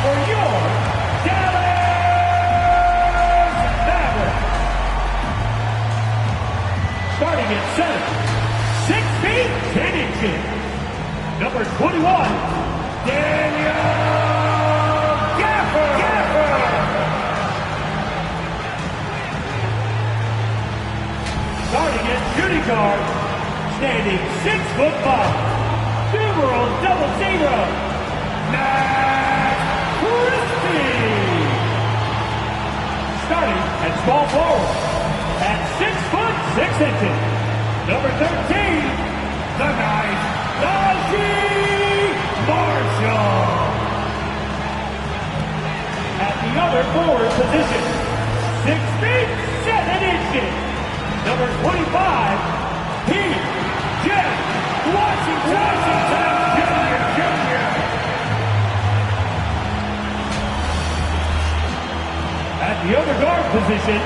for your Dallas Mavericks. Starting at center, 6 feet 10 inches. Number 21, Daniel Gaffer. Starting at shooting guard, standing 6'5", numeral 00, Matt Christie. Starting at small forward, at 6'6", number 13, the nice Najee Marshall. At the other forward position, 6 feet 7 inches, number 25, P.J. Washington Jr. At the other guard position,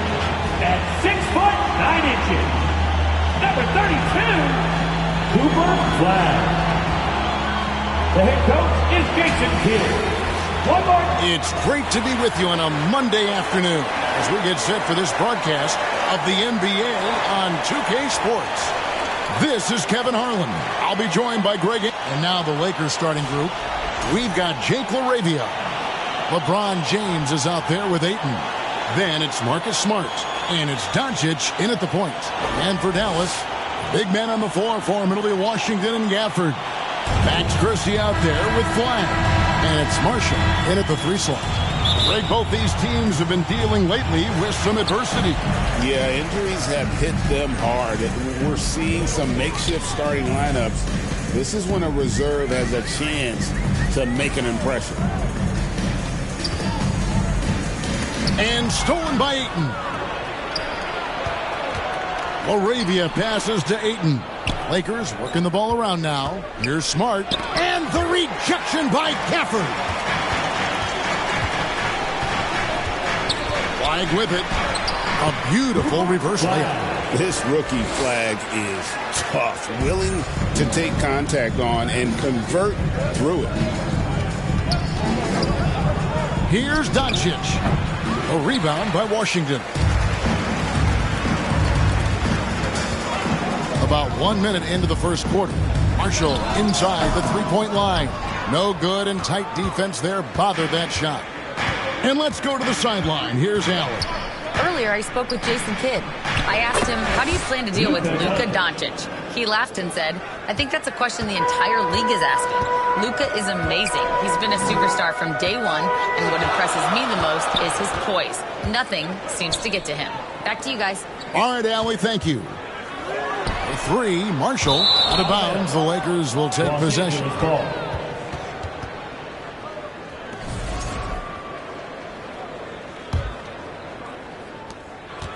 at 6'9", number 32, Cooper Flag. The head coach is Jason Kidd. One more. It's great to be with you on a Monday afternoon as we get set for this broadcast of the NBA on 2K Sports. This is Kevin Harlan. I'll be joined by Greg. And now the Lakers starting group. We've got Jake LaRavia. LeBron James is out there with Ayton. Then it's Marcus Smart. And it's Doncic in at the point. And for Dallas, big men on the floor for formidably Washington and Gafford. Max Christie out there with Flag. And it's Marshall in at the 3 slot. Greg, both these teams have been dealing lately with some adversity. Yeah, injuries have hit them hard. We're seeing some makeshift starting lineups. This is when a reserve has a chance to make an impression. And stolen by Ayton. LaRavia passes to Ayton. Lakers working the ball around now. Here's Smart. And the rejection by Gafford. Flag with it. A beautiful reverse layup. This rookie Flag is tough. Willing to take contact on and convert through it. Here's Doncic. A rebound by Washington. About 1 minute into the first quarter. Marshall inside the three-point line. No good, and tight defense there bothered that shot. And let's go to the sideline. Here's Allen. Earlier, I spoke with Jason Kidd. I asked him, how do you plan to deal with Luka Doncic? He laughed and said, I think that's a question the entire league is asking. Luka is amazing. He's been a superstar from day one, and what impresses me the most is his poise. Nothing seems to get to him. Back to you guys. All right, Allie, thank you. 3, Marshall out of bounds. The Lakers will take possession.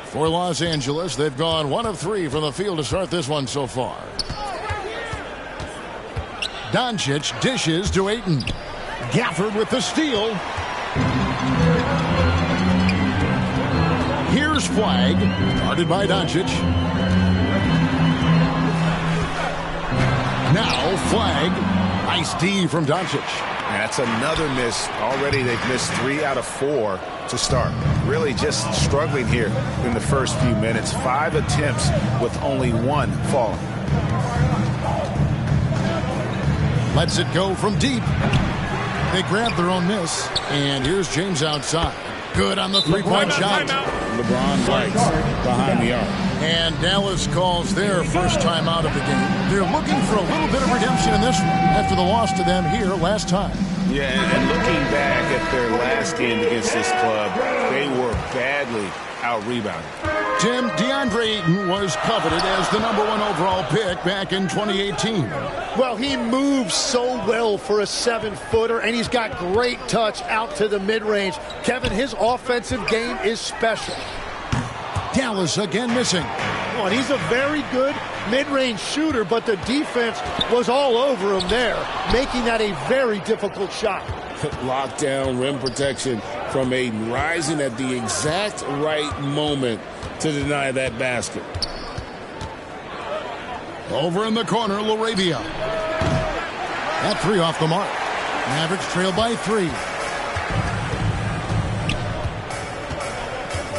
For Los Angeles, they've gone 1 of 3 from the field to start this one so far. Doncic dishes to Ayton. Gafford with the steal. Here's Flag, guarded by Doncic. Now Flag. Nice D from Doncic. And that's another miss. Already they've missed 3 out of 4 to start. Really just struggling here in the first few minutes. 5 attempts with only 1 falling. Lets it go from deep. They grab their own miss. And here's James outside. Good on the three-point shot. LeBron lights behind the arc. And Dallas calls their first time out of the game. They're looking for a little bit of redemption in this one after the loss to them here last time. Yeah, and looking back at their last game against this club, they were badly out-rebounded. Tim, DeAndre Ayton was coveted as the #1 overall pick back in 2018. Well, he moves so well for a 7-footer, and he's got great touch out to the mid-range. Kevin, his offensive game is special. Dallas again missing. Well, he's a very good mid-range shooter, but the defense was all over him there, making that a very difficult shot. Lockdown, rim protection from Ayton, rising at the exact right moment to deny that basket. Over in the corner, LaRavia. That 3 off the mark. Mavericks trail by 3.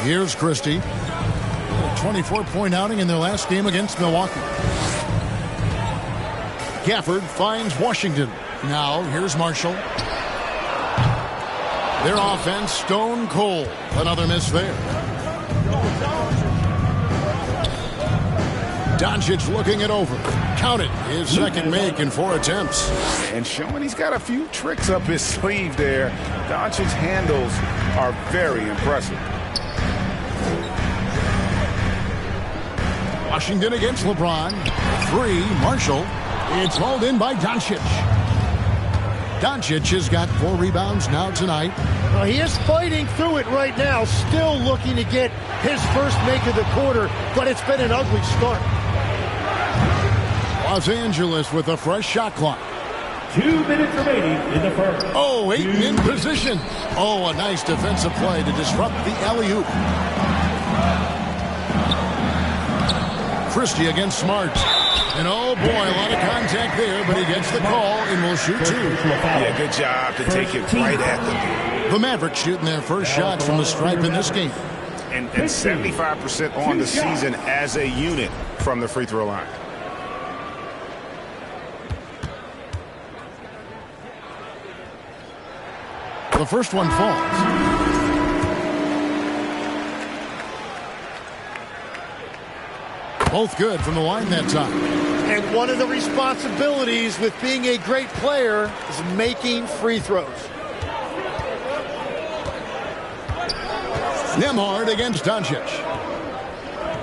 Here's Christie. A 24-point outing in their last game against Milwaukee. Gafford finds Washington. Now here's Marshall. Their offense stone cold. Another miss there. Doncic looking it over. Counted. His second make in 4 attempts. And showing he's got a few tricks up his sleeve there. Doncic's handles are very impressive. Washington against LeBron. 3. Marshall. It's hauled in by Doncic. Doncic has got 4 rebounds now tonight. Well, he is fighting through it right now, still looking to get his first make of the quarter, but it's been an ugly start. Los Angeles with a fresh shot clock. 2 minutes remaining in the first. Oh, Ayton in position. Oh, a nice defensive play to disrupt the alley-oop. Christie against Smart. And oh boy, a lot of contact there, but he gets the call and will shoot 2. Yeah, good job to take it right at them. The Mavericks shooting their first shots from the stripe in this game. And 75% on the season as a unit from the free throw line. The first one falls. Both good from the line that time. And one of the responsibilities with being a great player is making free throws. Nembhard against Doncic.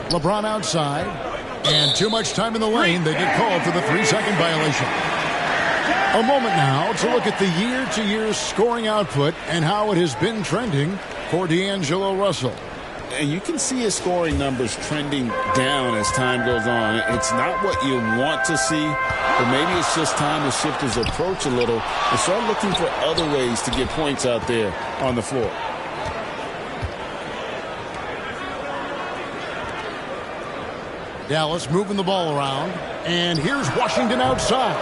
LeBron outside. And too much time in the lane. They get called for the 3-second violation. A moment now to look at the year-to-year scoring output and how it has been trending for D'Angelo Russell. And you can see his scoring numbers trending down as time goes on. It's not what you want to see, but maybe it's just time to shift his approach a little and start looking for other ways to get points out there on the floor. Dallas moving the ball around. And here's Washington outside.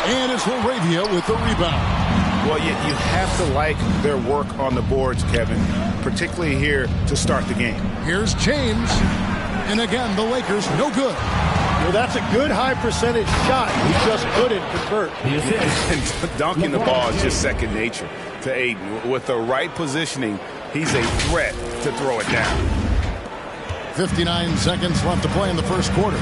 And it's LaRavia with the rebound. Well, you have to like their work on the boards, Kevin, particularly here to start the game. Here's James. And again, the Lakers no good. Well, that's a good high percentage shot. He just couldn't convert. And dunking the ball is just second nature to Ayton. With the right positioning, he's a threat to throw it down. 59 seconds left to play in the first quarter.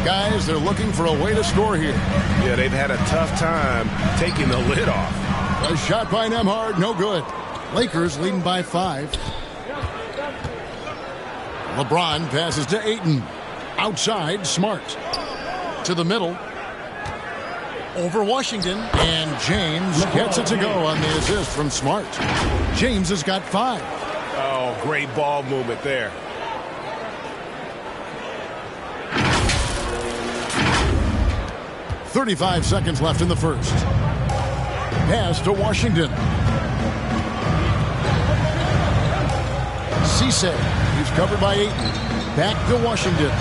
Guys, they're looking for a way to score here. Yeah, they've had a tough time taking the lid off. A shot by Nembhard, no good. Lakers leading by 5. LeBron passes to Ayton. Outside, Smart. To the middle. Over Washington. And James gets it to go on the assist from Smart. James has got 5. Oh, great ball movement there. .35 seconds left in the first. Pass to Washington. Cisse. He's covered by Ayton. Back to Washington.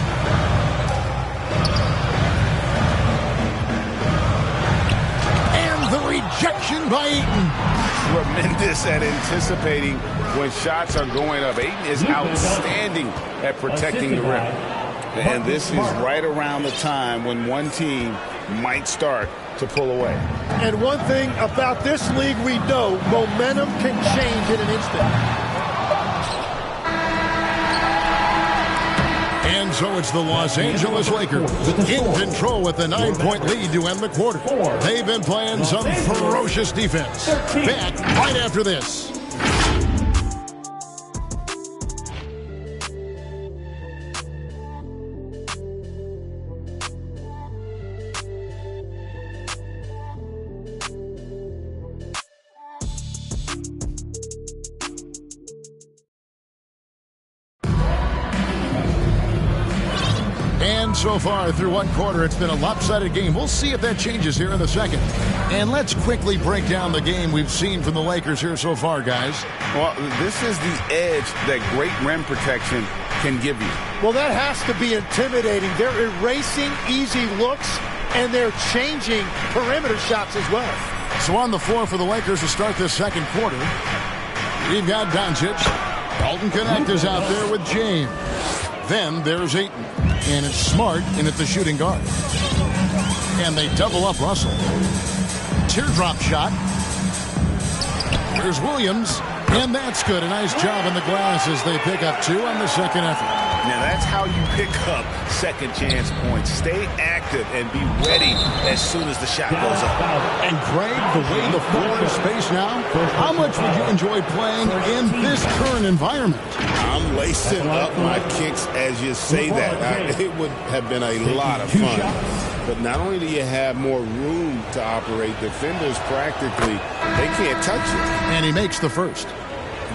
And the rejection by Ayton. Tremendous at anticipating when shots are going up. Ayton is outstanding at protecting the rim. And this is right around the time when one team might start to pull away. And one thing about this league we know, momentum can change in an instant. And so it's the Los Angeles Lakers in control with a 9-point lead to end the quarter. They've been playing some ferocious defense. Back right after this. So far through one quarter, it's been a lopsided game. We'll see if that changes here in a second. And let's quickly break down the game we've seen from the Lakers here so far, guys. Well, this is the edge that great rim protection can give you. Well, that has to be intimidating. They're erasing easy looks, and they're changing perimeter shots as well. So on the floor for the Lakers to start this second quarter, we've got Doncic. Dalton Connect is out there with James. Then there's Ayton. And it's Smart in at the shooting guard. And they double up Russell. Teardrop shot. Here's Williams. And that's good. A nice job on the glass as they pick up 2 on the second effort. Now that's how you pick up second chance points. Stay active and be ready as soon as the shot goes up. And Greg, the way the floor is spaced now, how much would you enjoy playing in this current environment? I'm lacing up my kicks as you say that. It would have been a lot of fun. But not only do you have more room to operate, defenders practically, they can't touch it. And he makes the first.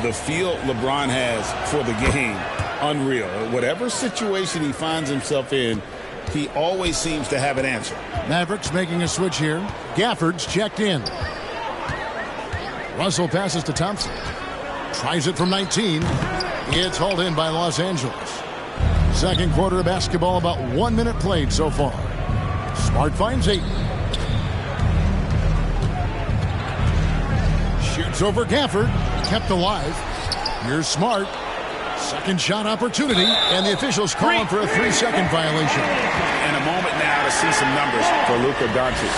The feel LeBron has for the game, unreal. Whatever situation he finds himself in, he always seems to have an answer. Mavericks making a switch here. Gafford's checked in. Russell passes to Thompson. Tries it from 19. It's hauled in by Los Angeles. Second quarter of basketball, about 1 minute played so far. Smart finds 8. Shoots over Gafford. Kept alive. Here's Smart. Second shot opportunity, and the officials calling for a 3-second violation. And a moment now to see some numbers for Luka Doncic.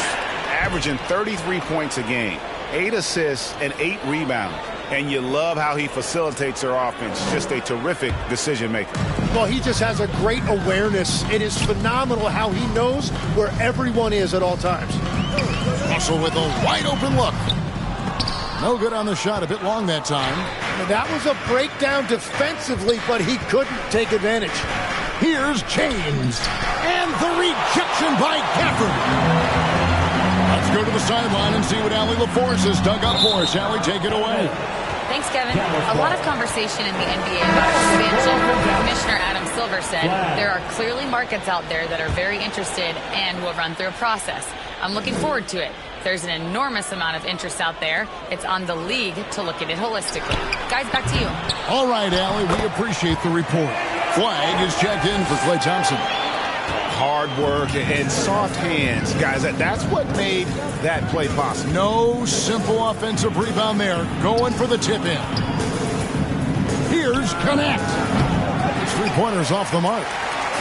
Averaging 33 points a game, 8 assists, and 8 rebounds. And you love how he facilitates their offense. Just a terrific decision maker. Well, he just has a great awareness. It is phenomenal how he knows where everyone is at all times. Russell with a wide open look. No good on the shot, a bit long that time. That was a breakdown defensively, but he couldn't take advantage. Here's James. And the rejection by Gafford. Let's go to the sideline and see what Allie LaForce has dug up for us. Allie, take it away. Thanks, Kevin. A lot of conversation in the NBA about expansion. Commissioner Adam Silver said there are clearly markets out there that are very interested and will run through a process. I'm looking forward to it. There's an enormous amount of interest out there. It's on the league to look at it holistically. Guys, back to you. All right, Allie, we appreciate the report. Flag is checked in for Klay Thompson. Hard work and soft hands. Guys, that's what made that play possible. No simple offensive rebound there. Going for the tip-in. Here's Connect. His three-pointer's off the mark.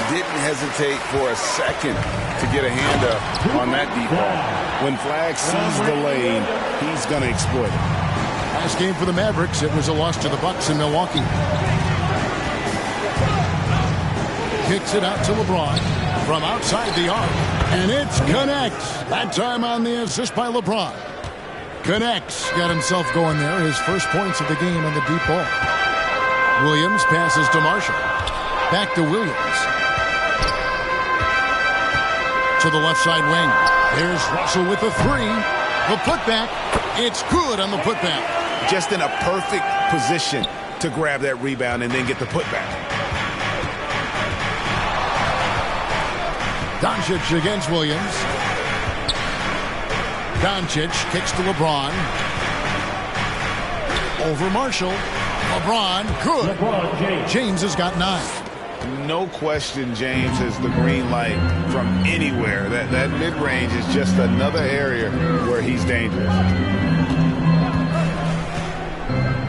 Didn't hesitate for a second to get a hand up on that deep ball. When Flag sees the lane, he's going to exploit it. Last game for the Mavericks, it was a loss to the Bucks in Milwaukee. Kicks it out to LeBron from outside the arc, and it's Connect. That time on the assist by LeBron. Connects got himself going there. His first points of the game on the deep ball. Williams passes to Marshall. Back to Williams. To the left side wing. There's Russell with the 3. The putback. It's good on the putback. Just in a perfect position to grab that rebound and then get the putback. Doncic against Williams. Doncic kicks to LeBron. Over Marshall. LeBron, good. LeBron James has got 9. No question James has the green light from anywhere. That mid-range is just another area where he's dangerous.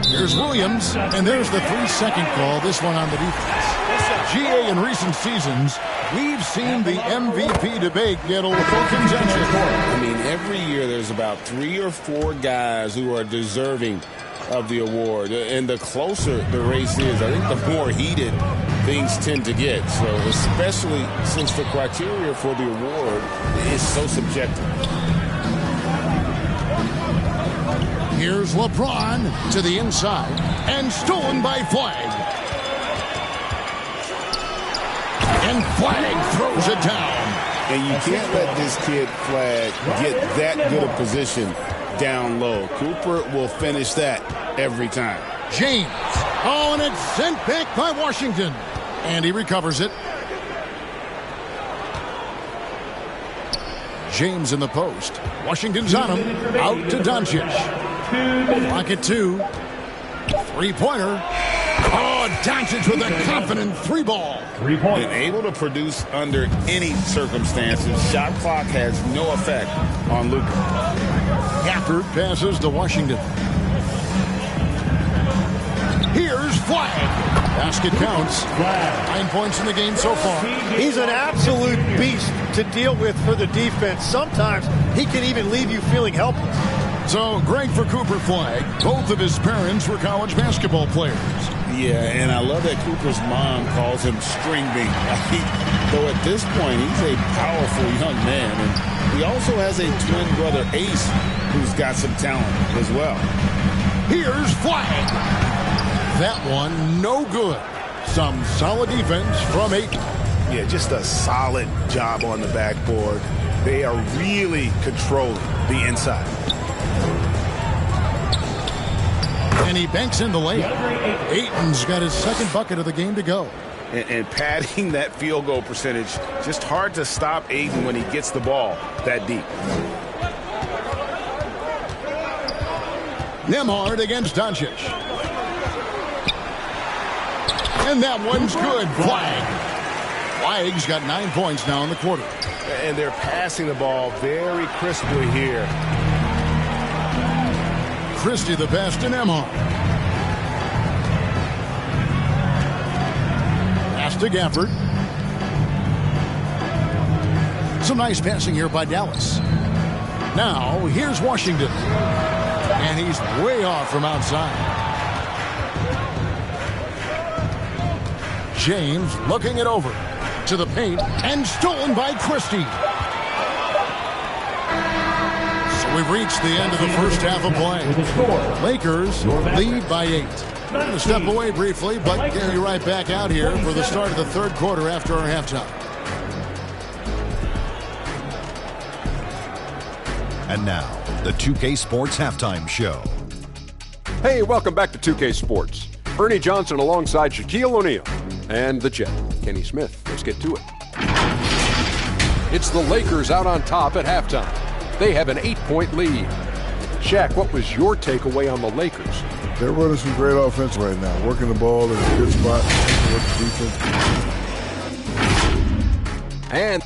Here's Williams, and there's the 3-second call, this one on the defense. GA in recent seasons, we've seen the MVP debate get a little contention. I mean, every year there's about 3 or 4 guys who are deserving of the award. And the closer the race is, I think the more heated things tend to get. So especially since the criteria for the award is so subjective. Here's LeBron to the inside and stolen by Flag. And Flag throws it down. And you can't let this kid Flag get that good a position down low. Cooper will finish that every time. James. Oh, and it's sent back by Washington. And he recovers it. James in the post. Washington's on him. Out to Doncic. Pocket 2. 3-pointer. Oh, Doncic with a confident 3-ball. 3-point. And able to produce under any circumstances. Shot clock has no effect on Luka. Gafford passes to Washington. Here's flag. Basket counts. 9 points in the game so far. He's an absolute beast to deal with for the defense. Sometimes he can even leave you feeling helpless. So, Greg for Cooper flag. Both of his parents were college basketball players. Yeah, and I love that Cooper's mom calls him String Bean. Though at this point, he's a powerful young man. And he also has a twin brother, Ace, who's got some talent as well. Here's flag. That one, no good. Some solid defense from Aiton. Yeah, just a solid job on the backboard. They are really controlling the inside. And he banks in the layup. Aiton's got his second bucket of the game to go. And padding that field goal percentage, just hard to stop Aiton when he gets the ball that deep. Nembhard against Doncic. And that one's good. Flag. Flag's got 9 points now in the quarter. And they're passing the ball very crisply here. Christie the best to Nembhard. Pass to Gafford. Some nice passing here by Dallas. Now, here's Washington. And he's way off from outside. James looking it over to the paint and stolen by Christie. So we've reached the end of the first half of play. Lakers lead by 8. I'm going to step away briefly, but get you right back out here for the start of the third quarter after our halftime. And now, the 2K Sports Halftime Show. Hey, welcome back to 2K Sports. Ernie Johnson alongside Shaquille O'Neal. And the Jet, Kenny Smith. Let's get to it. It's the Lakers out on top at halftime. They have an 8-point lead. Shaq, what was your takeaway on the Lakers? They're running some great offense right now. Working the ball in a good spot. With the defense. And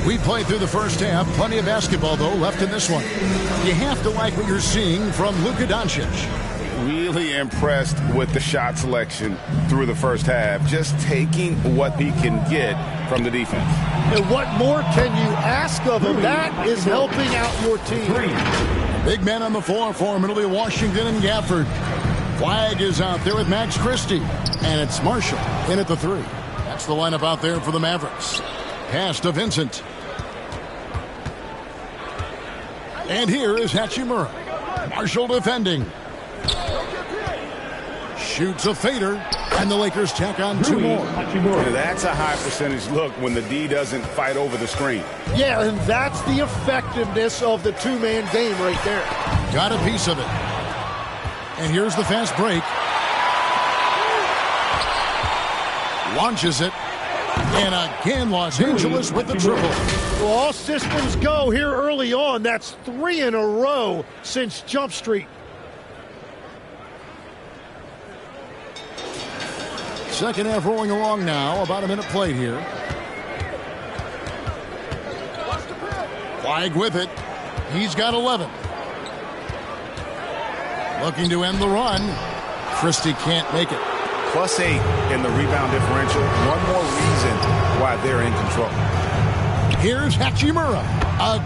we played through the first half. Plenty of basketball, though, left in this one. You have to like what you're seeing from Luka Doncic. Really impressed with the shot selection through the first half. Just taking what he can get from the defense. And what more can you ask of him? That is helping out your team. Big man on the floor for him. It'll be Washington and Gafford. Flag is out there with Max Christie. And it's Marshall in at the 3. That's the lineup out there for the Mavericks. Pass to Vincent. And here is Hachimura. Marshall defending. Shoots a fader. And the Lakers tack on 2 more. That's a high percentage look when the D doesn't fight over the screen. Yeah, and that's the effectiveness of the two-man game right there. Got a piece of it. And here's the fast break. Launches it. And again, Los Angeles with the triple. Well, all systems go here early on. That's 3 in a row since Jump Street. Second half rolling along now. About a minute played here. Flag with it. He's got 11. Looking to end the run. Christie can't make it. +8 in the rebound differential. One more reason why they're in control. Here's Hachimura.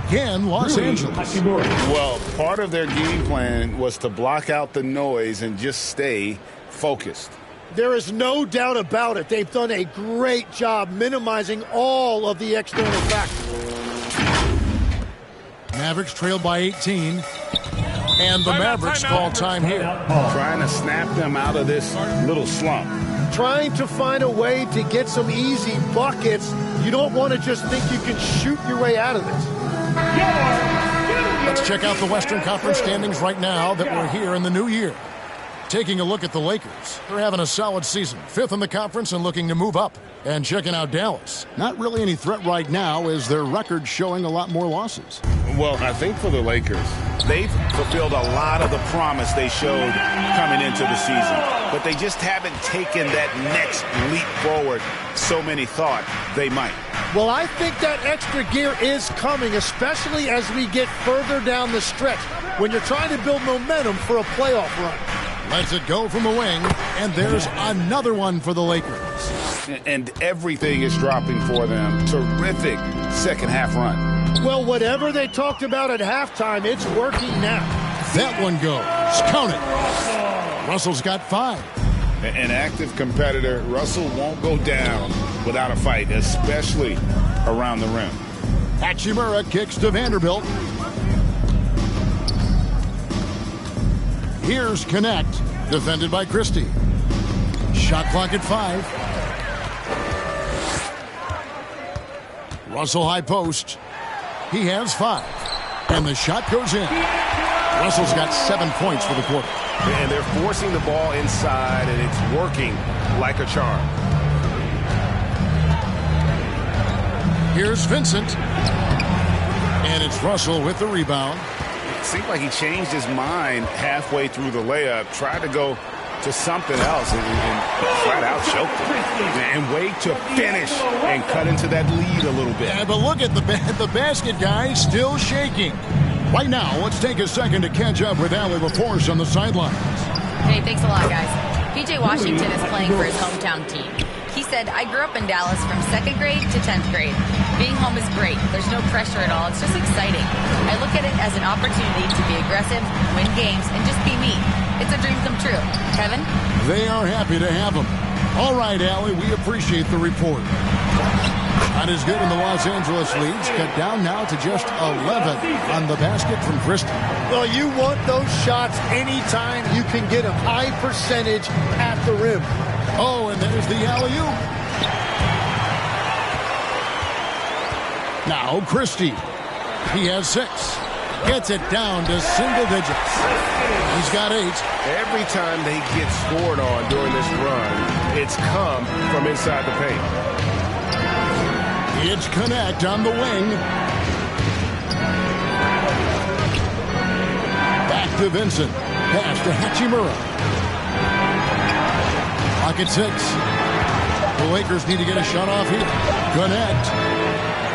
Again, Los Angeles. Well, part of their game plan was to block out the noise and just stay focused. There is no doubt about it. They've done a great job minimizing all of the external factors. Mavericks trailed by 18. And the Mavericks call time here. Trying to snap them out of this little slump. Trying to find a way to get some easy buckets. You don't want to just think you can shoot your way out of this. Let's check out the Western Conference standings right now that we're here in the new year. Taking a look at the Lakers. They're having a solid season. 5th in the conference and looking to move up. And checking out Dallas. Not really any threat right now as their record showing a lot more losses. Well, I think for the Lakers, they've fulfilled a lot of the promise they showed coming into the season, but they just haven't taken that next leap forward so many thought they might. Well, I think that extra gear is coming, especially as we get further down the stretch when you're trying to build momentum for a playoff run. Lets it go from the wing, and there's another one for the Lakers. And everything is dropping for them. Terrific second half run. Well, whatever they talked about at halftime, it's working now. That one goes. Count it. Russell's got 5. An active competitor. Russell won't go down without a fight, especially around the rim. Hachimura kicks to Vanderbilt. Here's Connect, defended by Christie. Shot clock at 5. Russell high post. He has 5. And the shot goes in. Russell's got 7 points for the quarter. And they're forcing the ball inside, and it's working like a charm. Here's Vincent. And it's Russell with the rebound. It seemed like he changed his mind halfway through the layup, tried to go to something else, and flat out choked it. And wait to finish and cut into that lead a little bit. Yeah, but look at the basket guy still shaking. Right now, let's take a second to catch up with Allie LaForce on the sidelines. Hey, thanks a lot, guys. PJ Washington is playing for his hometown team. He said, I grew up in Dallas from 2nd grade to 10th grade. Being home is great. There's no pressure at all. It's just exciting. I look at it as an opportunity to be aggressive, win games, and just be me. It's a dream come true. Kevin? They are happy to have him. All right, Allie, we appreciate the report. Not as good in the Los Angeles leads. Cut down now to just 11 on the basket from Christie. Well, you want those shots anytime you can get them. High percentage at the rim. Oh, and there's the alley-oop. Now Christie. He has 6. Gets it down to single digits. He's got 8. Every time they get scored on during this run, it's come from inside the paint. It's Connect on the wing. Back to Vincent. Pass to Hachimura. Pocket 6. The Lakers need to get a shot off here. Connect.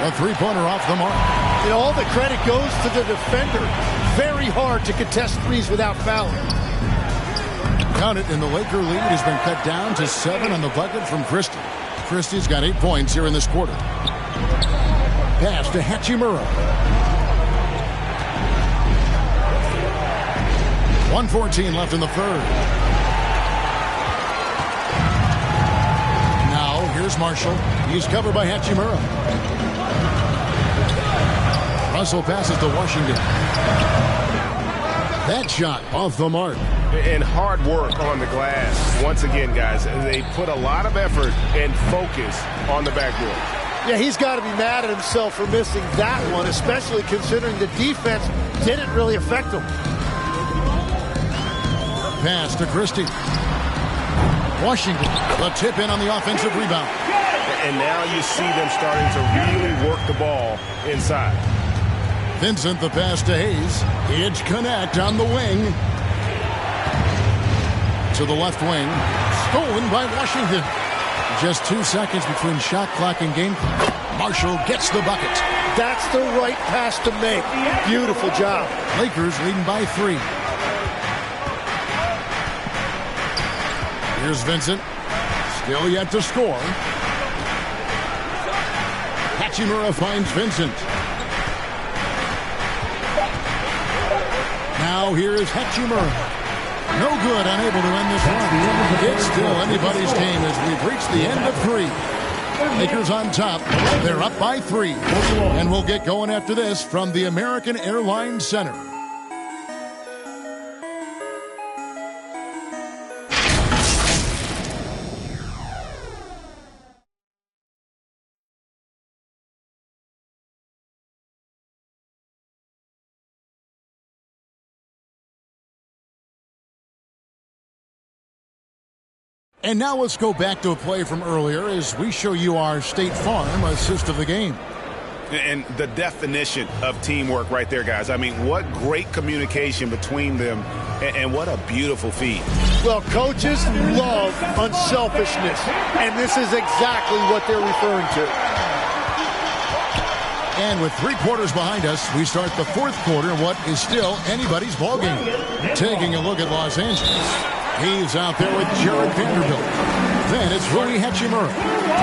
A 3-pointer off the mark. And all the credit goes to the defender. Very hard to contest threes without fouling. Count it, and the Laker lead has been cut down to 7 on the bucket from Christie. Christie's got 8 points here in this quarter. Pass to Hachimura. 1:14 left in the third. Now, here's Marshall. He's covered by Hachimura. Russell passes to Washington. That shot off the mark. And hard work on the glass. Once again, guys, they put a lot of effort and focus on the backboard. Yeah, he's got to be mad at himself for missing that one, especially considering the defense didn't really affect him. Pass to Christie. Washington, the tip in on the offensive rebound. And now you see them starting to really work the ball inside. Vincent, the pass to Hayes. It's Connect on the wing. To the left wing. Stolen by Washington. Just 2 seconds between shot clock and game clock. Marshall gets the bucket. That's the right pass to make. Beautiful job. Lakers leading by 3. Here's Vincent. Still yet to score. Hachimura finds Vincent. Now here is Hachimura. No good, unable to end this run. It's still anybody's game as we've reached the end of 3. Lakers on top. They're up by 3. And we'll get going after this from the American Airlines Center. And now let's go back to a play from earlier as we show you our State Farm assist of the game. And the definition of teamwork right there, guys. I mean, what great communication between them, and what a beautiful feed. Well, coaches love unselfishness, and this is exactly what they're referring to. And with 3 quarters behind us, we start the 4th quarter in what is still anybody's ballgame. Taking a look at Los Angeles. He's out there with Jared Vanderbilt. Then it's Rui Hachimura.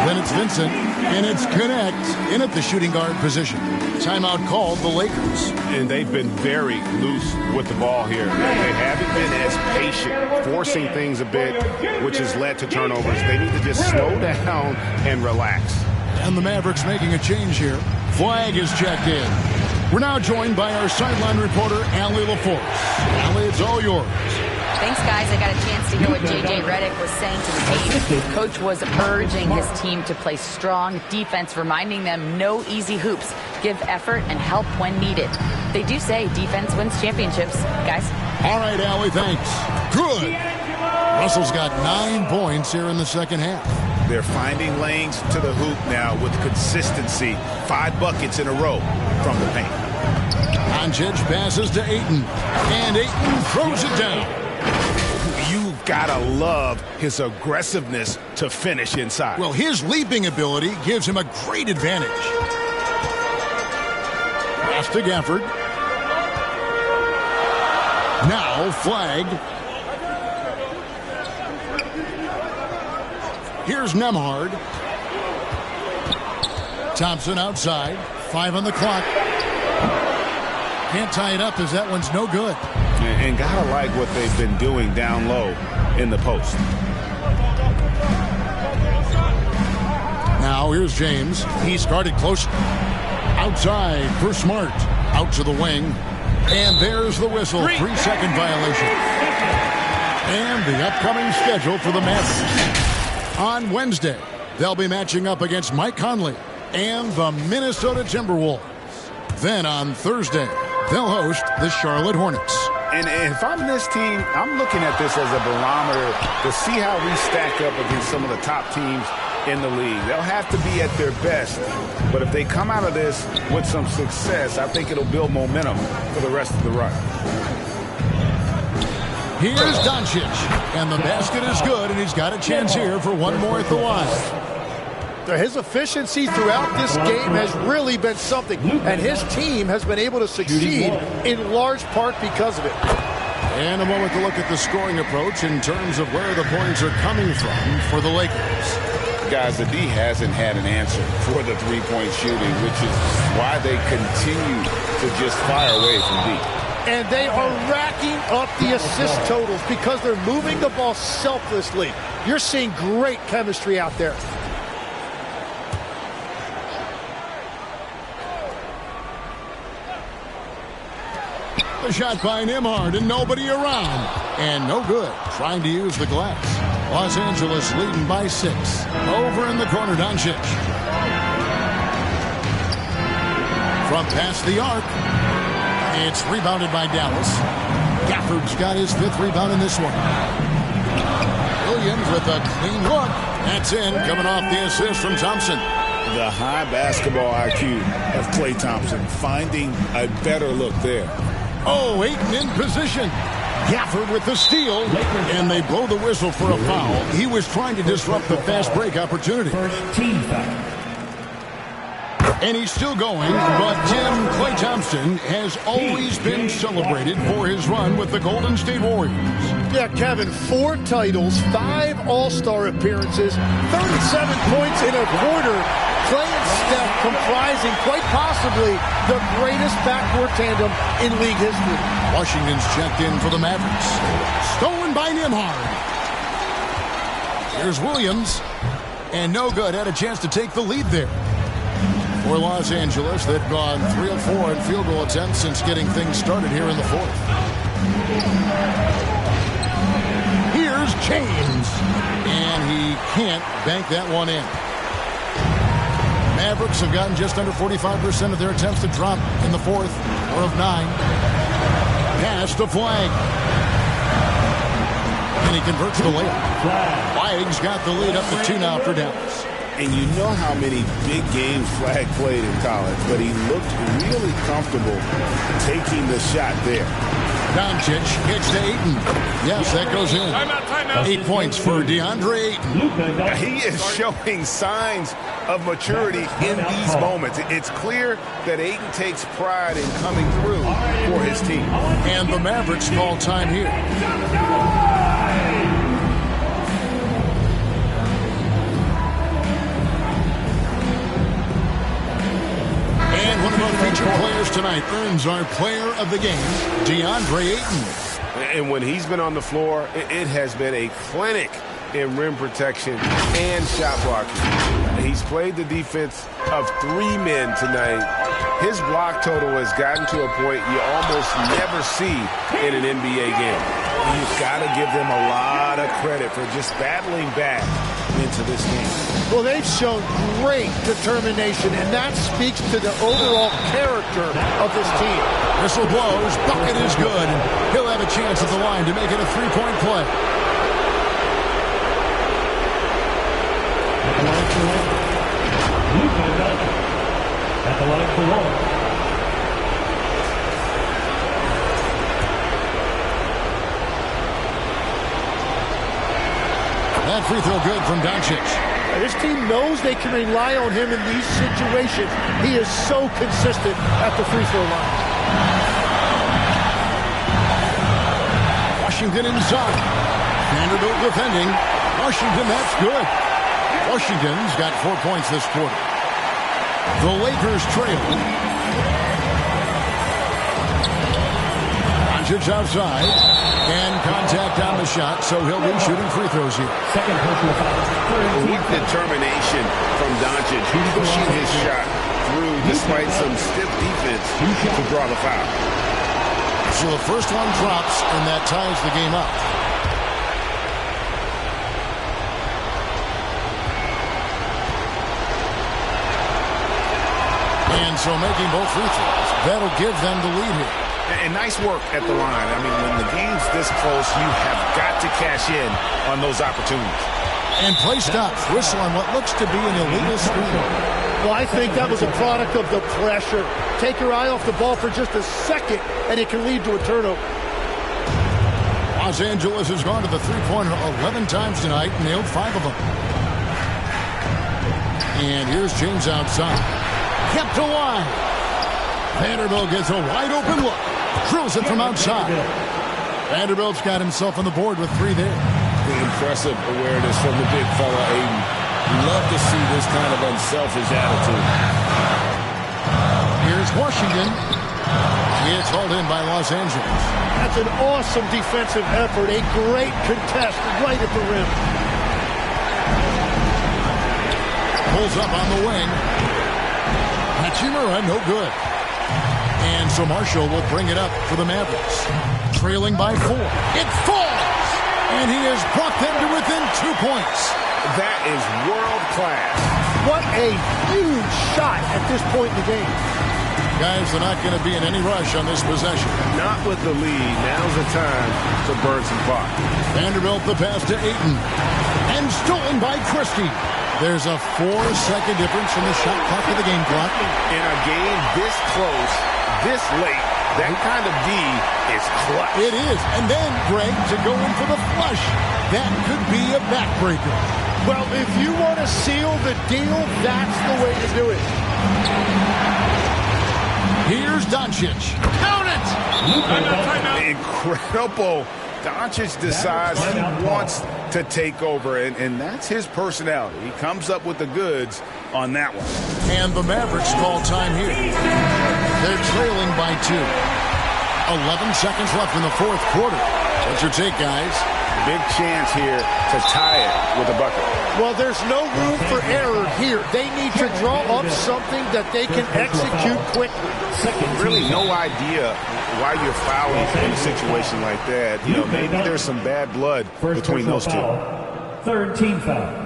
Then it's Vincent. And it's Connect in at the shooting guard position. Timeout called the Lakers. And they've been very loose with the ball here. They haven't been as patient, forcing things a bit, which has led to turnovers. They need to just slow down and relax. And the Mavericks making a change here. Flag is checked in. We're now joined by our sideline reporter, Allie LaForce. Allie, it's all yours. Thanks, guys. I got a chance to hear what J.J. Redick was saying to the team. Coach was urging his team to play strong defense, reminding them no easy hoops, give effort, and help when needed. They do say defense wins championships, guys. All right, Allie, thanks. Good. Russell's got 9 points here in the second half. They're finding lanes to the hoop now with consistency. 5 buckets in a row from the paint. Doncic passes to Ayton, and Ayton throws it down. You've got to love his aggressiveness to finish inside. Well, his leaping ability gives him a great advantage. Pass to Gafford. Now flagged. Here's Nembhard. Thompson outside. 5 on the clock. Can't tie it up as that one's no good. And gotta like what they've been doing down low in the post. Now here's James. He started close. Outside for Smart. Out to the wing. And there's the whistle. 3-second violation. And the upcoming schedule for the Mavericks. On Wednesday, they'll be matching up against Mike Conley and the Minnesota Timberwolves. Then on Thursday, they'll host the Charlotte Hornets. And if I'm this team, I'm looking at this as a barometer to see how we stack up against some of the top teams in the league. They'll have to be at their best. But if they come out of this with some success, I think it'll build momentum for the rest of the run. Here's Doncic, and the basket is good, and he's got a chance here for one more at the line. His efficiency throughout this game has really been something, and his team has been able to succeed in large part because of it. And a moment to look at the scoring approach in terms of where the points are coming from for the Lakers. Guys, the D hasn't had an answer for the three-point shooting, which is why they continue to just fire away from deep. And they are racking up the assist totals because they're moving the ball selflessly. You're seeing great chemistry out there. A shot by Nembhard and nobody around. And no good. Trying to use the glass. Los Angeles leading by 6. Over in the corner, Doncic. From past the arc. It's rebounded by Dallas. Gafford's got his 5th rebound in this one. Williams with a clean look. That's in, coming off the assist from Thompson. The high basketball IQ of Klay Thompson, finding a better look there. Oh, Ayton in position. Gafford with the steal, and they blow the whistle for a foul. He was trying to disrupt the fast break opportunity. And he's still going, but Klay Thompson has always been celebrated for his run with the Golden State Warriors. Yeah, Kevin, 4 titles, 5 All-Star appearances, 37 points in a quarter. Klay and Steph comprising quite possibly the greatest backcourt tandem in league history. Washington's checked in for the Mavericks. Stolen by Nembhard. Here's Williams. And no good. Had a chance to take the lead there. For Los Angeles, they've gone 3 of 4 in field goal attempts since getting things started here in the 4th. Here's James. And he can't bank that one in. Mavericks have gotten just under 45% of their attempts to drop in the 4th, 4 of 9. Pass to Flag. And he converts the layup. Flag's got the lead up to 2 now for Dallas. And you know how many big games Flag played in college, but he looked really comfortable taking the shot there. Doncic gets to Ayton. Yes, that goes in. Timeout. 8 points for DeAndre Ayton. He is showing signs of maturity in these moments. It's clear that Ayton takes pride in coming through for his team. And the Mavericks call time here. And one of our featured players tonight earns our player of the game, DeAndre Ayton. And when he's been on the floor, it has been a clinic in rim protection and shot blocking. He's played the defense of 3 men tonight. His block total has gotten to a point you almost never see in an NBA game. You've got to give them a lot of credit for just battling back into this game. Well, they've shown great determination, and that speaks to the overall character of this team. Whistle blows, bucket is good, and he'll have a chance at the line to make it a 3-point play. At the line for one. That free throw good from Doncic. This team knows they can rely on him in these situations. He is so consistent at the free throw line. Washington inside. Vanderbilt defending. Washington, that's good. Washington's got 4 points this quarter. The Lakers trail. Doncic outside. And contact on the shot, so he'll be shooting free throws here. Second personal foul. With determination from Doncic, pushing his shot through despite some stiff defense to draw the foul. So the first one drops, and that ties the game up. And so making both free throws, that'll give them the lead here. And nice work at the line. I mean, when the game's this close, you have got to cash in on those opportunities. And play stops. Whistle on what looks to be an illegal screen. Well, I think that was a product of the pressure. Take your eye off the ball for just a second, and it can lead to a turnover. Los Angeles has gone to the three-pointer 11 times tonight, nailed 5 of them. And here's James outside. Kept alive. Vanderbilt gets a wide-open look. Drills it from outside. Vanderbilt's got himself on the board with 3 there. The impressive awareness from the big fella, Ayton. Love to see this kind of unselfish attitude. Here's Washington. It's hauled in by Los Angeles. That's an awesome defensive effort. A great contest right at the rim. Pulls up on the wing. Hachimura, no good. And so Marshall will bring it up for the Mavericks. Trailing by 4. It falls! And he has brought them to within 2 points. That is world class. What a huge shot at this point in the game. Guys, they're not going to be in any rush on this possession. Not with the lead. Now's the time to burn some clock. Vanderbilt the pass to Ayton. And stolen by Christie. There's a 4-second difference from the shot clock to the game clock. In a game this close, this late, that kind of D is clutch. It is. And then, Greg, to go in for the flush. That could be a backbreaker. Well, if you want to seal the deal, that's the way to do it. Here's Doncic. Count it! Incredible. Doncic decides he wants to take over, and that's his personality. He comes up with the goods on that one. And the Mavericks call time here. They're trailing by 2. 11 seconds left in the fourth quarter. What's your take, guys? Big chance here to tie it with a bucket. Well, there's no room for error here. They need to draw up something that they can execute quickly. Really no idea why you're fouling in a situation like that. You know, maybe there's some bad blood between those two. Third team foul.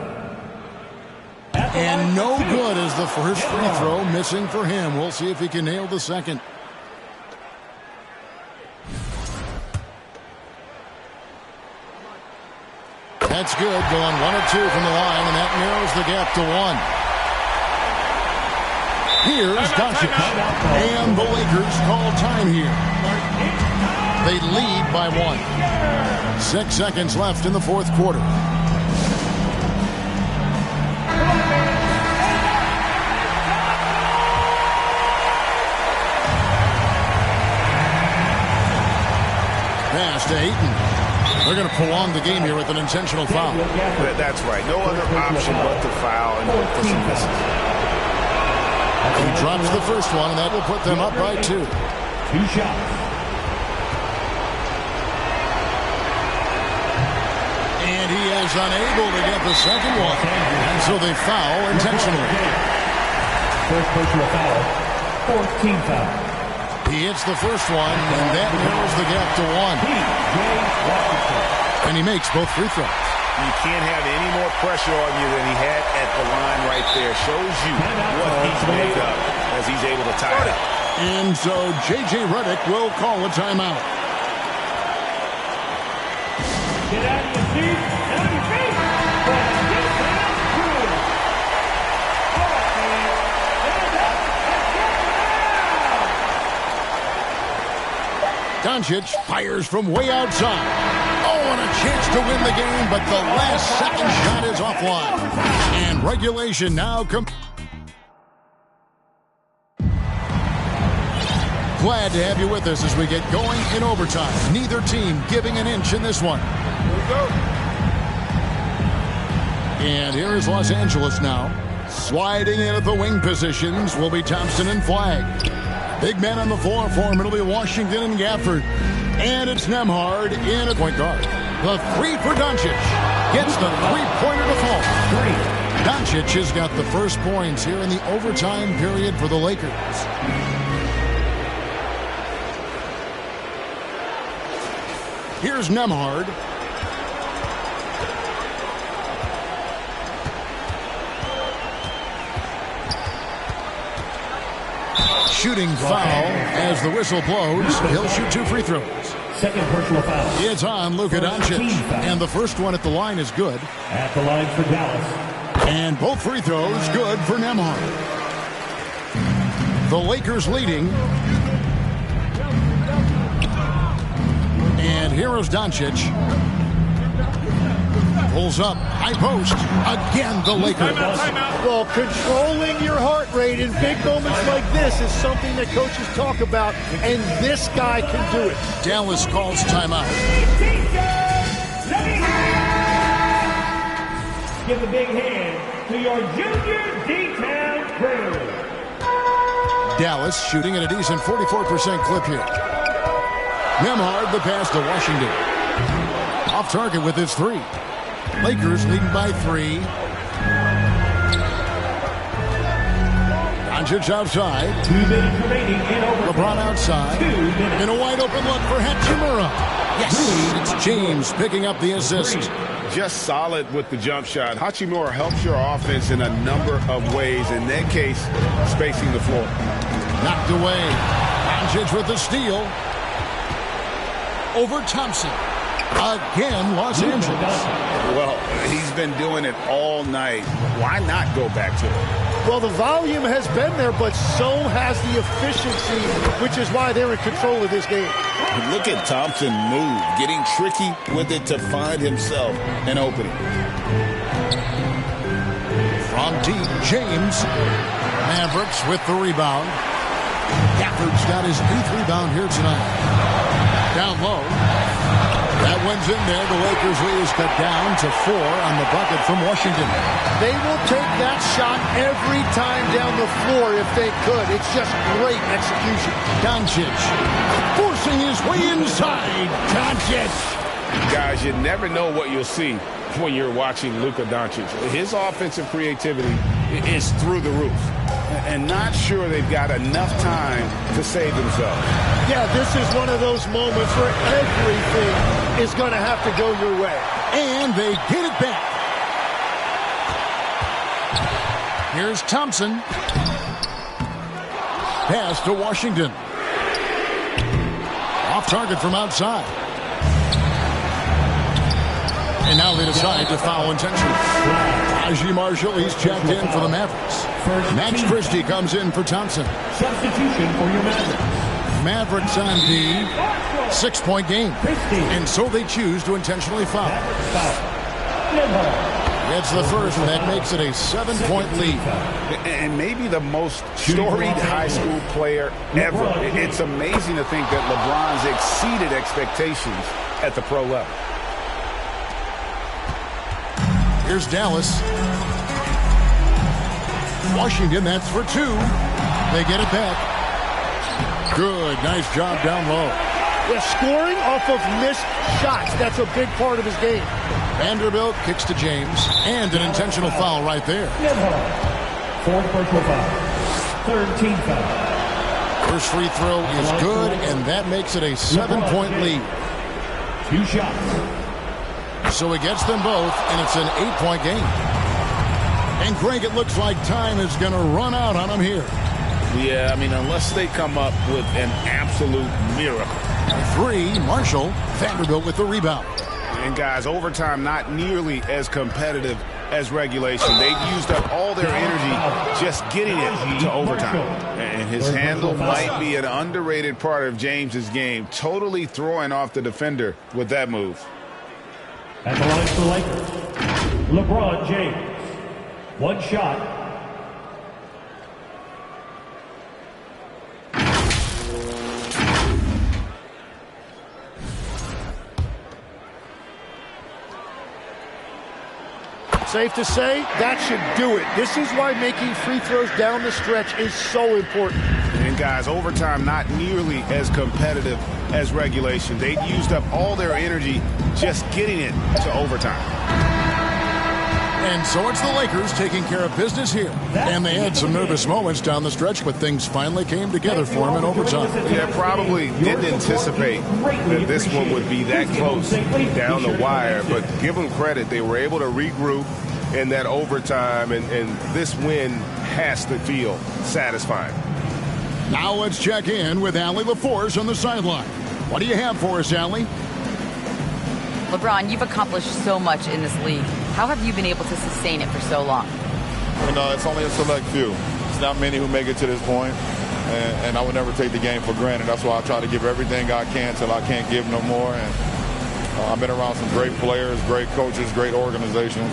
And no good as the first free throw missing for him. We'll see if he can nail the second. That's good, going 1 of 2 from the line, and that narrows the gap to 1. Here's Doncic. And the Lakers call time here. They lead by 1. 6 seconds left in the fourth quarter. Pass to Ayton. They're going to prolong the game here with an intentional foul. That's right. No other option but to foul and hope for some misses. He drops the first one, and that will put them up by 2. 2 shots. And he is unable to get the second one. And so they foul intentionally. First personal foul. 4th team foul. He hits the first one, and that narrows the gap to 1. And he makes both free throws. You can't have any more pressure on you than he had at the line right there. Shows you what he's made of as he's able to tie it up. And so J.J. Redick will call a timeout. Get out of your seat and on your feet. Doncic fires from way outside. Oh, and a chance to win the game, but the last second shot is offline. And regulation now comes. Glad to have you with us as we get going in overtime. Neither team giving an inch in this one. And here is Los Angeles now. Sliding in at the wing positions will be Thompson and Flagg. Big men on the floor for him. It'll be Washington and Gafford. And it's Nembhard in a point guard. The 3 for Doncic. Gets the three-pointer to fall. 3. Doncic has got the first points here in the overtime period for the Lakers. Here's Nembhard. Shooting foul as the whistle blows. He'll shoot 2 free throws. Second personal foul. It's on Luka Doncic. And the first one at the line is good. At the line for Dallas. And both free throws good for Nembhard. The Lakers leading. And here is Doncic. Pulls up. High post. Again, the Lakers. Well, controlling your heart rate in big moments like this is something that coaches talk about, and this guy can do it. Dallas calls timeout. Give a big hand to your junior detail crew. Dallas shooting at a decent 44% clip here. Nembhard the pass to Washington. Off target with his 3. Lakers leading by 3. Doncic outside. 2 minutes remaining in overtime. LeBron outside. 2 minutes. In a wide open look for Hachimura. Yes, it's James picking up the assist. Just solid with the jump shot. Hachimura helps your offense in a number of ways. In that case, spacing the floor. Knocked away. Doncic with the steal. Over Thompson. Again, Los Angeles. Well, he's been doing it all night. Why not go back to it? Well, the volume has been there, but so has the efficiency, which is why they're in control of this game. Look at Thompson move, getting tricky with it to find himself an opening. From deep, James. Mavericks with the rebound. Gafford's got his 8th rebound here tonight. Down low. That one's in there. The Lakers lead is cut down to 4 on the bucket from Washington. They will take that shot every time down the floor if they could. It's just great execution. Doncic forcing his way inside. Doncic. Guys, you never know what you'll see when you're watching Luka Doncic. His offensive creativity is through the roof. And not sure they've got enough time to save themselves. Yeah, this is one of those moments where everything is going to have to go your way. And they get it back. Here's Thompson. Pass to Washington. Off target from outside. And now they decide to foul intentionally. Najee Marshall, he's checked in for the Mavericks. Max Christie comes in for Thompson. Substitution for your Mavericks. Mavericks on the 6-point game. And so they choose to intentionally foul. It's the first, and that makes it a 7-point lead. And maybe the most storied high school player ever. It's amazing to think that LeBron's exceeded expectations at the pro level. Here's Dallas. Washington, that's for 2. They get it back. Good, nice job down low. Yeah, scoring off of missed shots. That's a big part of his game. Vanderbilt kicks to James, and an intentional foul right there. Fourth personal foul. Third team foul. First free throw is good, and that makes it a 7-point lead. 2 shots. So he gets them both, and it's an 8-point game. And Greg, it looks like time is going to run out on him here. Yeah, I mean, unless they come up with an absolute miracle. 3, Marshall. Vanderbilt with the rebound. And guys, overtime not nearly as competitive as regulation. They've used up all their energy just getting it to overtime. And his handle might be an underrated part of James's game, totally throwing off the defender with that move. At the line for Lakers, LeBron James. 1 shot. Safe to say, that should do it. This is why making free throws down the stretch is so important. And guys, overtime not nearly as competitive as regulation. They've used up all their energy just getting it to overtime. And so it's the Lakers taking care of business here. And they had some nervous moments down the stretch, but things finally came together for them in overtime. Yeah, probably didn't anticipate that this one would be that close down the wire, but give them credit. They were able to regroup in that overtime, and this win has to feel satisfying. Now let's check in with Allie LaForce on the sideline. What do you have for us, Allie? LeBron, you've accomplished so much in this league. How have you been able to sustain it for so long? It's only a select few. It's not many who make it to this point, and I would never take the game for granted. That's why I try to give everything I can till I can't give no more. And I've been around some great players, great coaches, great organizations.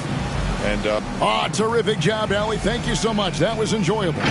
And terrific job, Allie. Thank you so much. That was enjoyable.